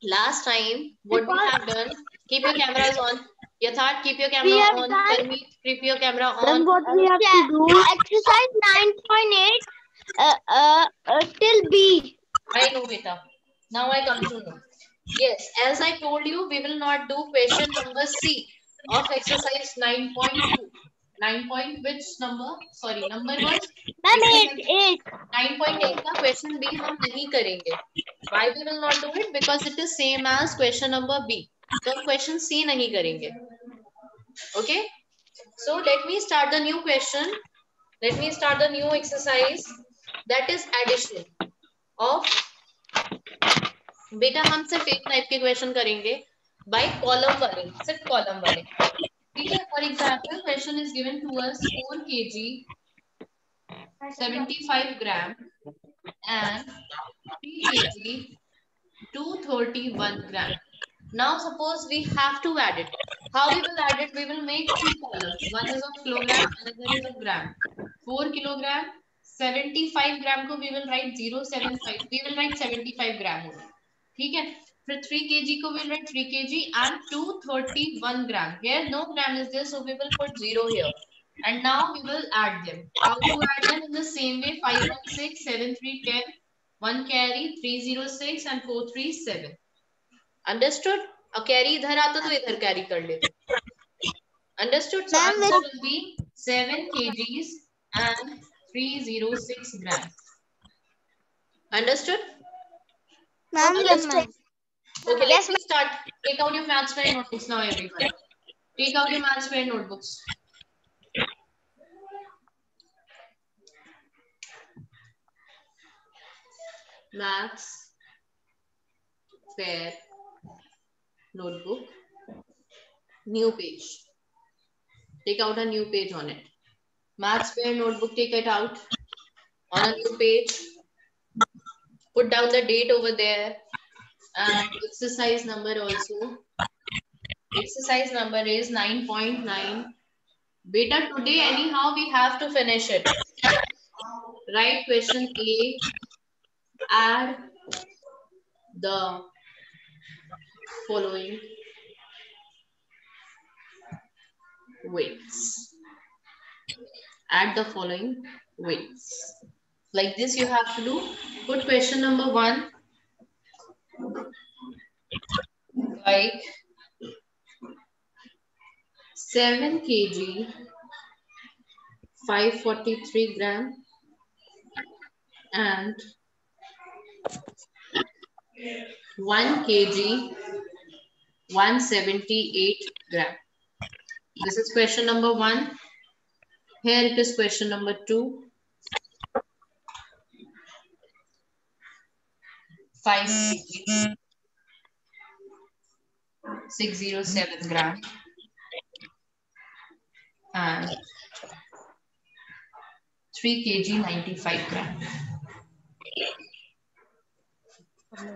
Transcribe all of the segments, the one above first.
Last time, what we have done, keep your cameras on. Yatharth, keep your camera We have on. done Tanvi, keep your camera then on. what we have to do exercise 9.8 till B. I know, beta. Now I come to know. Yes, as I told you, we will not do question number C of exercise 9.2. 9 point which number? Sorry, number was Ma'am, exercise 8. 9.8 का question B हम नहीं करेंगे. Why we will not do it? Because it is same as question number B. तो हम question C नहीं करेंगे. Okay? So let me start the new question. Let me start the new exercise. That is addition of. बेटा हम सिर्फ एक type के question करेंगे बाय कॉलम वाले, सिर्फ कॉलम वाले. ठीक है. For example question is given to us 4 kg 75 gram and 3 kg 231 gram. Now suppose we have to add it. How we will add it? We will make two columns. One is of kilogram, another is of gram. 4 kilogram 75 gram को we will write 075. We will write 75 gram only. ठीक है. फिर 3 kg को we'll write 3 kg and 231 gram. Here no gram is there, so we will put 0 here. And now we will add them. How to add them? In the same way, 516, 7310, 1 carry, 306 and 437. Understood? और carry इधर आता तो इधर carry कर लेते. Understood? So answer will be 7 kgs and 306 grams. Understood? Ma'am, Understood? Okay, yes, let me start. Take out your maths pen notebooks now, everyone. Take out your maths pen notebooks. Maths fair notebook, new page. Take out a new page on it. Maths fair notebook, take it out on a new page. Put down the date over there and exercise number also. Exercise number is 9.9. Beta, today anyhow we have to finish it. Write question A. Add the following weights. Add the following weights. Like this you have to do. Put question number 1. Like 7 kg 543 gram and 1 kg 178 gram. This is question number 1. Here it is question number 2. 5 kg 607 gram and 3 kg 95 gram.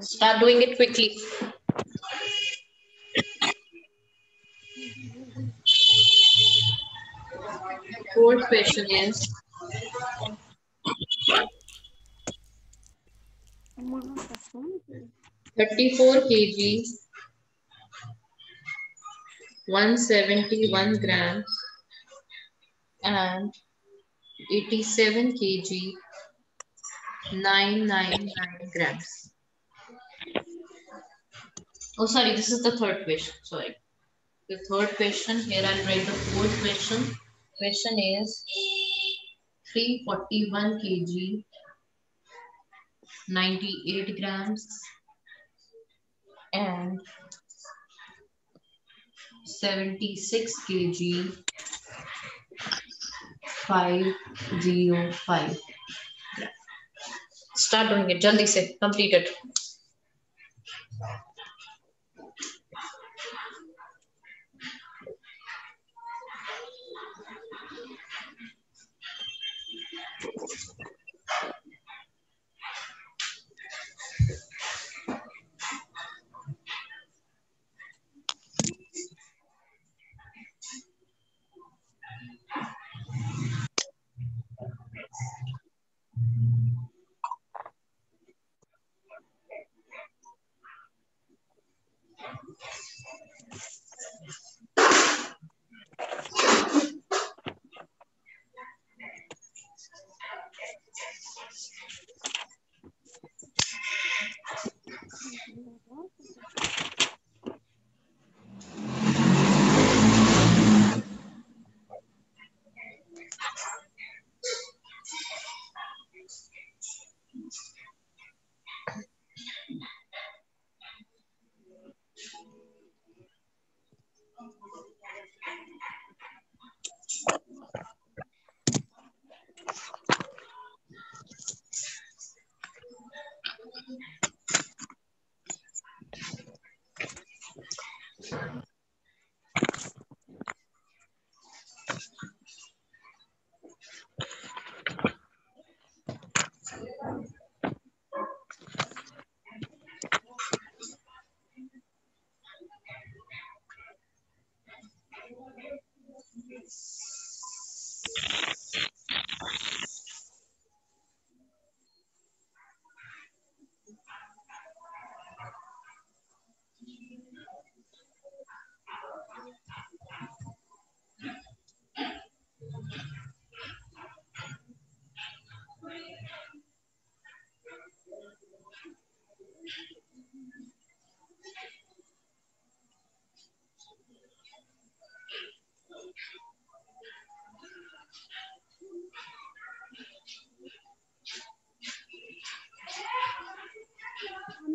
Start doing it quickly. Fourth question is 34 kg 171 gram and 87 kg 999 grams. Oh, sorry, this is the third question. Sorry. The third question, here I'll write the fourth question. Question is 341 kg 98 grams and 76 kg 505. Start doing it. Jaldi se complete it.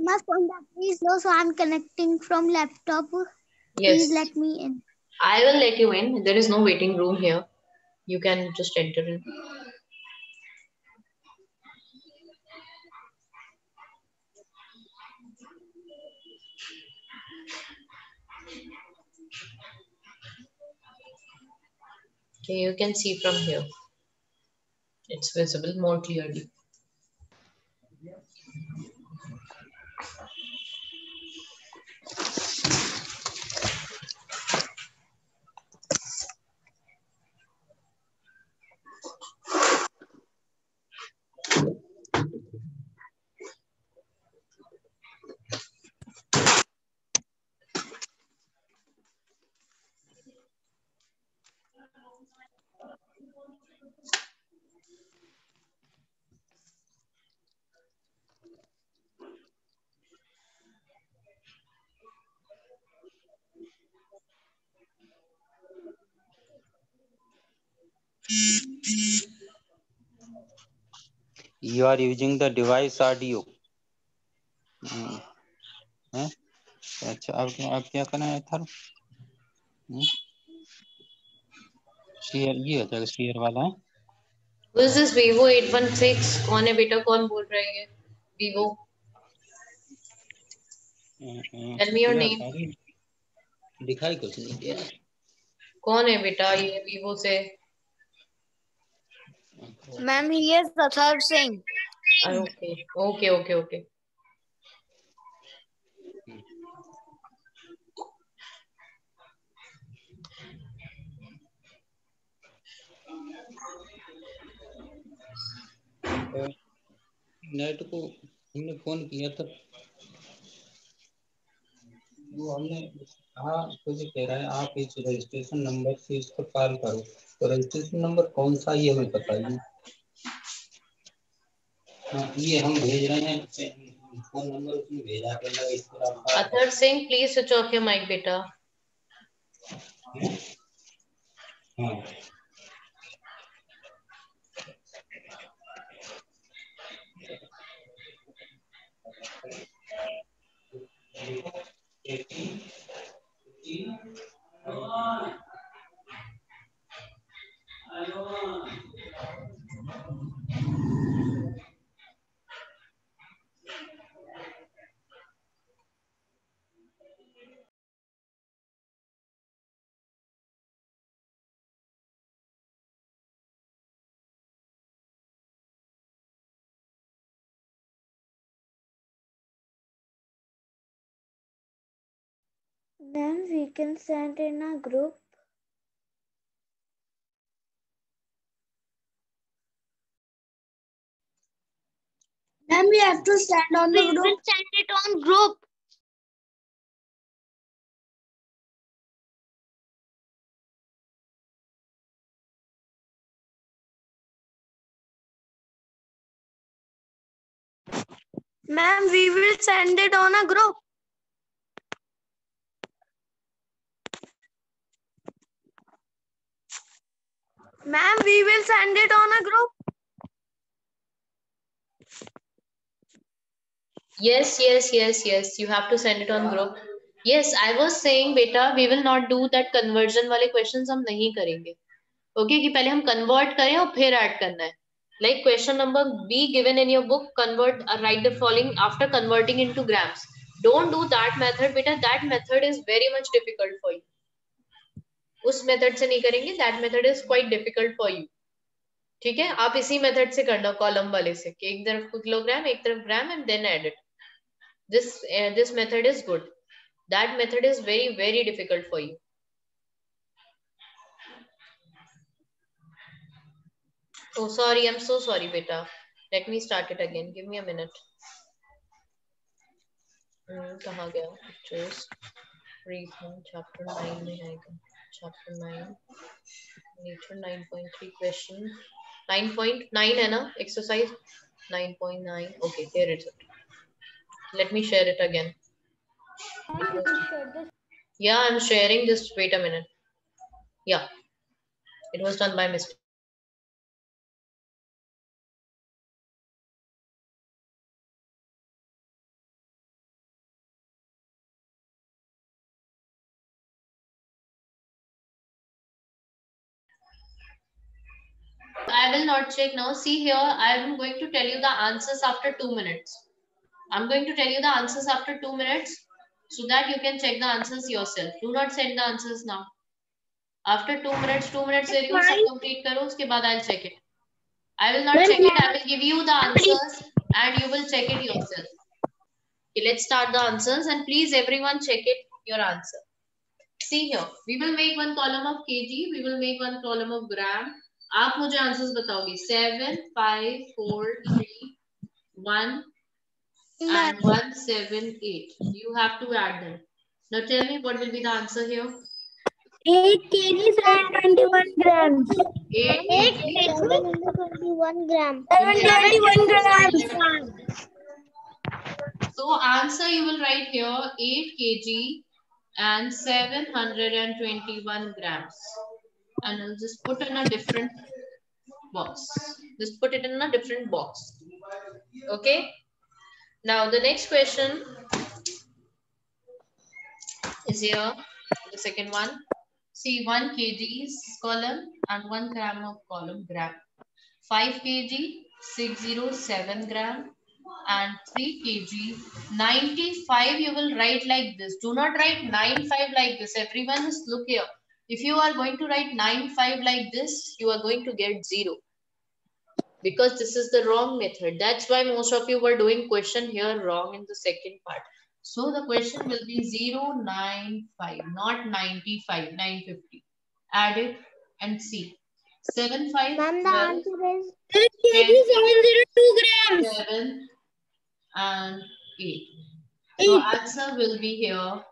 My phone battery is low, so I'm connecting from laptop. Yes, Please let me in. I will let you in. There is no waiting room here. You can just enter in. Okay, you can see from here. It's visible more clearly. You are using the device audio. हैं? अच्छा अब क्या करना है था? Share ये हो जाएगा शेयर वाला है. Who is this Vivo 816? कौन है बेटा? कौन बोल रहा है ये? Vivo. Tell me your name. दिखाई कुछ नहीं दिया. कौन है बेटा ये Vivo से? Ma'am, he is Athar Singh. Okay, okay, okay, okay. Net को हमने फोन किया था वो हमने हाँ तो ये कह रहा है आप इस रजिस्ट्रेशन नंबर से इसको कॉल करो तो रजिस्ट्रेशन नंबर कौन सा ये हमें बताइए. हाँ ये हम भेज रहे हैं फोन नंबर उसमें भेजा करना इस पर आप Athar Singh, please switch off your mic, beta. हाँ Ma'am, we can send in a group. Ma'am, we have to send on the group. We will send it on group. Ma'am, we will send it on a group. Ma'am, we will send it on a group. Yes. You have to send it on group. Yes, I was saying beta, we will not do that conversion वाले questions हम नहीं करेंगे. Okay, कि पहले हम convert करें और फिर add करना है. Like question number B given in your book, convert, write the following after converting into grams. Don't do that method, beta. That method is very much difficult for you. उस method से नहीं करेंगे. That method is quite difficult for you. ठीक है, आप इसी method से करना कॉलम वाले से कि एक तरफ किलोग्राम एक तरफ gram and then add it. This method is good. That method is very difficult for you. Oh sorry, I'm so sorry beta. Let me start it again. Give me a minute. कहाँ गया? Pictures. Reason chapter 9 में आएगा. Chapter 9. Nature 9.3 question. 9.9 है ना? Exercise 9.9. Okay, here it is. Let me share it again. Yeah, I'm sharing this. Wait a minute. Yeah, it was done by mistake. I will not check now. See here, I am going to tell you the answers after 2 minutes. I'm going to tell you the answers after 2 minutes so that you can check the answers yourself. Do not send the answers now. After 2 minutes where you सब complete करो, उसके बाद I'll check it. I will not check it. I will give you the answers and you will check it yourself. Okay, let's start the answers and please everyone check it, your answer. See here, we will make one column of kg, we will make one column of gram. आप मुझे answers बताओगे 7, 5, 4, 3, 1 and 1, 7, 8. You have to add them. Now tell me what will be the answer here. 8 kg 721 grams. 8 kg 721 grams. 721 grams. So answer you will write here 8 kg and 721 grams. And I'll just put in a different box. Just put it in a different box. Okay. Now the next question is here. The second one. See 1 kg column and 1 gram of column gram. 5 kg 607 gram and 3 kg 95. You will write like this. Do not write 95 like this. Everyone is look here. If you are going to write 95 like this, you are going to get 0. Because this is the wrong method. That's why most of you were doing question here wrong in the second part. So the question will be 095, not 95, 950. Add it and see. 7, 5, Ma'am, the answer is 8 kg 702 grams. 7 and 8. So answer will be here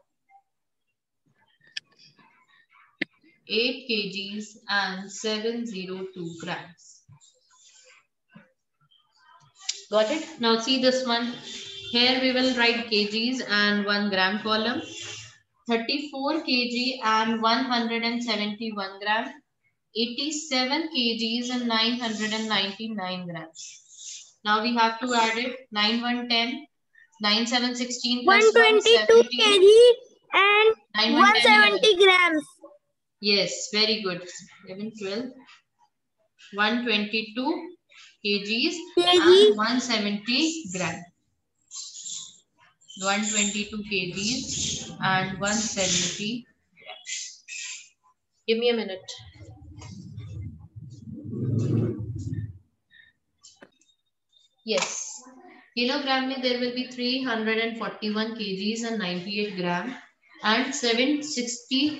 8 kgs and 702 grams. Got it? Now see this one. Here we will write kgs and 1 gram column. 34 kg and 171 gram. 87 kgs and 999 grams. Now we have to add it. 9, 1, 10. 9, 7, 16 plus 122 kg and 170 grams. Yes, very good. 11, 12. 122 kgs and 170 grams. 122 kgs and 170 grams. Give me a minute. Yes. Kilogram mein there will be 341 kgs and 98 gram and 76 kg.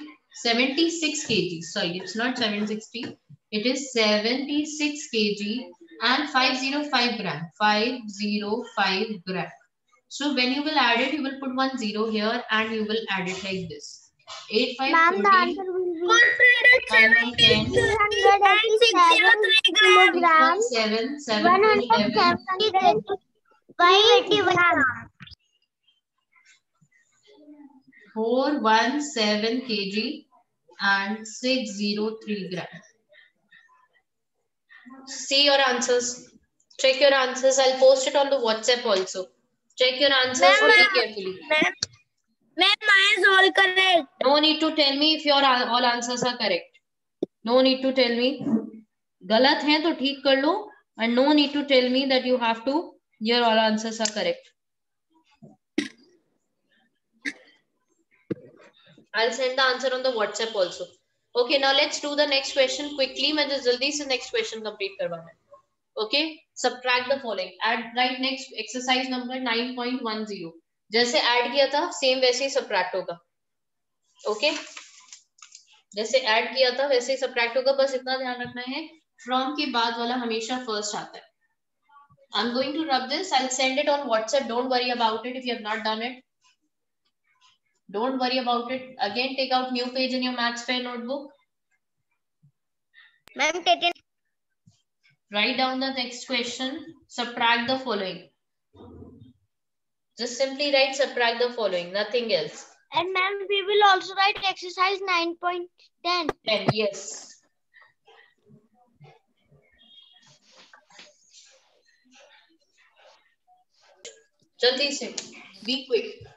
Sorry, it's not 760. It is 76 kg and 505 gram. 505 gram. So when you will add it, you will put 1 0 here and you will add it like this. 8, 5, Ma'am, 14, the answer will be 170 kilograms. 7, 7, 11. 581. 417 kg and 603 gram. See your answers. Check your answers. I'll post it on the WhatsApp also. Check your answers very carefully. Ma'am, mine is all correct. No need to tell me if your all answers are correct. No need to tell me. गलत है तो ठीक कर लो. And no need to tell me that you have to. Your all answers are correct. I'll send the answer on the WhatsApp also. Okay, now let's do the next question quickly. मैं जल्दी से next question complete करवाना है. Okay, subtract the following. Add right next exercise number 9.10. जैसे add किया था same वैसे ही subtract होगा. Okay, जैसे add किया था वैसे ही subtract होगा. बस इतना ध्यान रखना है from के बाद वाला हमेशा first आता है. I'm going to rub this. I'll send it on WhatsApp. Don't worry about it if you have not done it. Don't worry about it. Again, take out new page in your maths fair notebook. Ma'am, taken. Write down the next question. Subtract the following. Just simply write subtract the following. Nothing else. And ma'am, we will also write exercise 9.10. 10. Yes. Jaldi se. Be quick.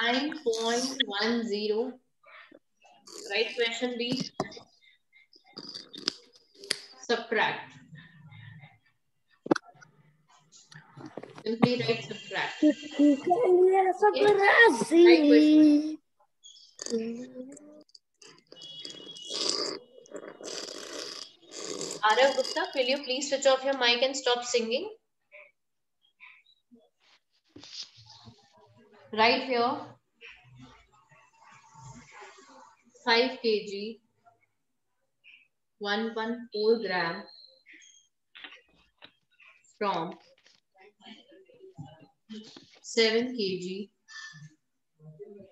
9.10. Right question B. Subtract. Simply write subtract. Okay. Right question. Arav Gupta, will you please switch off your mic and stop singing? Right here. 5 kg, 114 gram from 7 kg,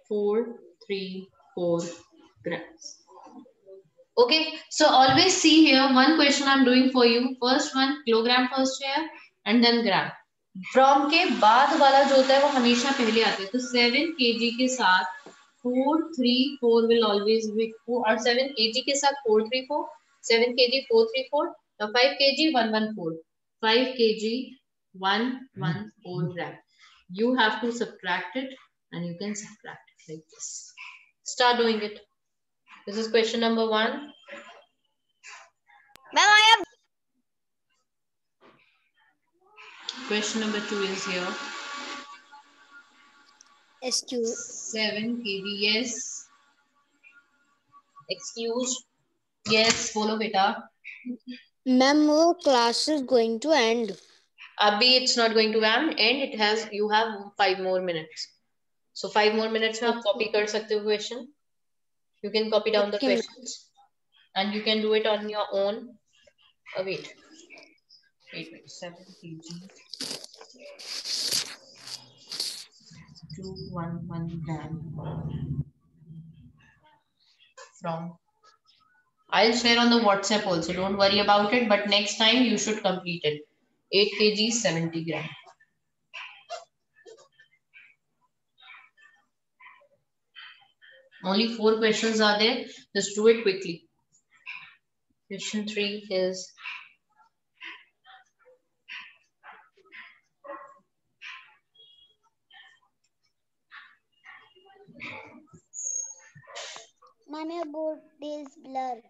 434 grams. Okay, so always see here one question I'm doing for you. First one kilogram first here and then gram. From के बाद वाला जो होता है वो हमेशा पहले आता है. तो 7 kg के साथ 434 will always be, और 7 kg के साथ 434, 7 kg 434, तो 5 kg 114, 5 kg 114 gram. You have to subtract it and you can subtract it like this. Start doing it. This is question number 1. Ma'am, I have. Question number 2 is here. Excuse. 7 kg, yes. Excuse. Yes, follow beta. Ma'am, class is going to end. Abhi, it's not going to end. It has, you have 5 more minutes. So 5 more minutes में आप copy कर सकते हो question. You can copy down the questions. And you can do it on your own. Wait. 7 kg. 211 gram. From. I'll share on the WhatsApp also. Don't worry about it. But next time you should complete it. 8 kg, 70 gram. Only 4 questions are there. Just do it quickly. Question 3 is Ma'am, your board is blur.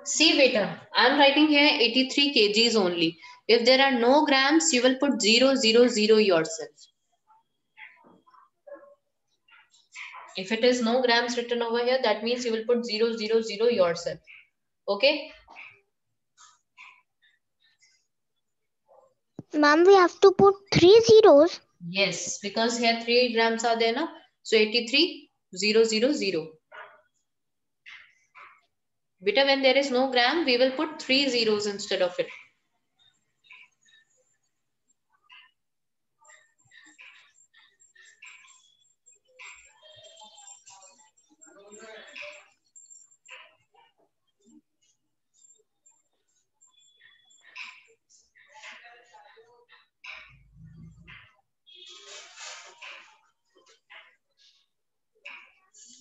see beta, I'm writing here 83 kgs only. If there are no grams, you will put 0, 0, 0 yourself. If it is no grams written over here, that means you will put 0, 0, 0 yourself. Okay? Ma'am, we have to put 3 zeros. Yes, because here 3 grams are there, na? So 83, 0, 0, 0. Beta, when there is no gram, we will put 3 zeros instead of it.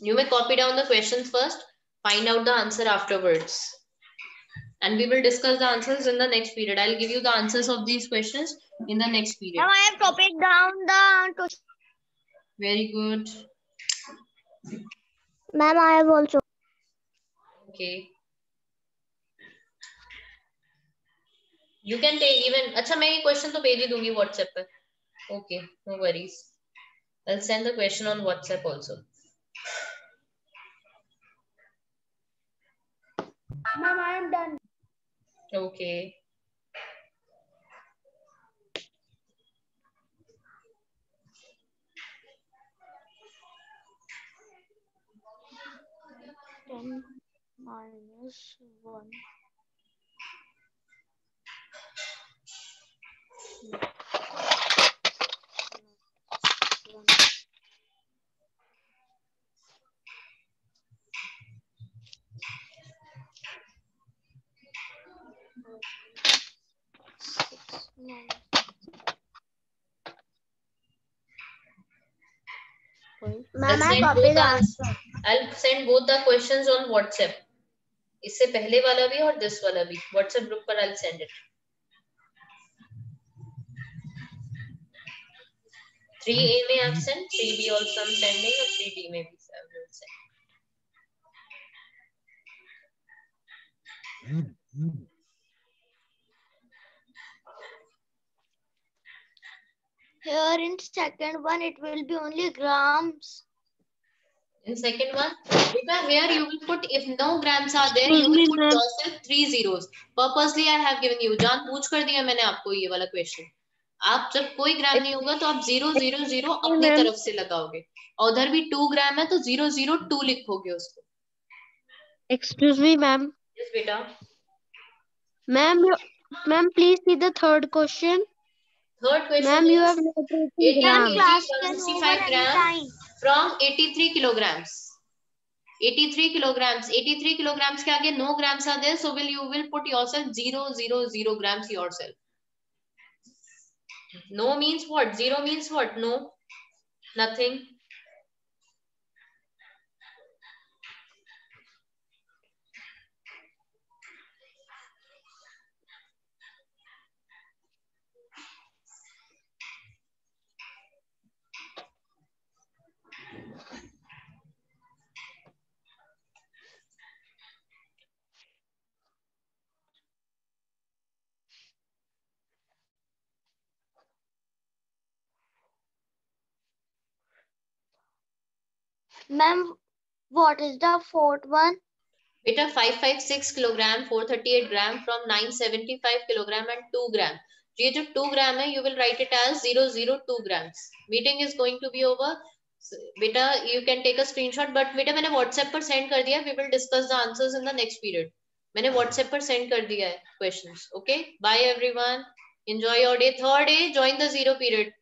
You may copy down the questions first, find out the answer afterwards. And we will discuss the answers in the next period. I'll give you the answers of these questions in the next period. Now I have copied down the question. Very good. Ma'am, I have also. Okay. You can take even. अच्छा मैं ये question तो भेज ही दूंगी WhatsApp पे. Okay, no worries. I'll send the question on WhatsApp also. Ma'am, I am done. Okay. Ten minus 1. I'll send both the questions on WhatsApp. इससे पहले वाला भी और this वाला भी WhatsApp group पर I'll send it. 3A में आप send, 3B also I'm sending, और 3D में भी I will send. Here in second one, it will be only grams. In second one, because here you will put, if no grams are there, you will put yourself 3 zeros. Purposely I have given you. जानबूझ कर दिया मैंने आपको ये वाला question. आप जब कोई ग्राम नहीं होगा तो आप 0 0 0 अपनी तरफ से लगाओगे और उधर भी 2 ग्राम है तो 0 0 2 लिखोगे उसको. Excuse me, ma'am. Yes, बेटा. Ma'am, please see the third question. Third question. Ma'am, you have 165 grams from 83 kilograms. 83 kilograms. 83 kilograms के आगे no grams are there, so you will put yourself 0 0 0 grams yourself. No means what? 0 means what? No, nothing. Ma'am, what is the fourth one? Beta 556 kilogram, 438 gram from 975 kilogram and 2 gram. ये जो 2 gram है, you will write it as 002 grams. Meeting is going to be over. बेटा you can take a screenshot, but बेटा मैंने WhatsApp पर send कर दिया. We will discuss the answers in the next period. मैंने WhatsApp पर send कर दिया है questions. Okay, bye everyone. Enjoy your day. Third day, join the zero period.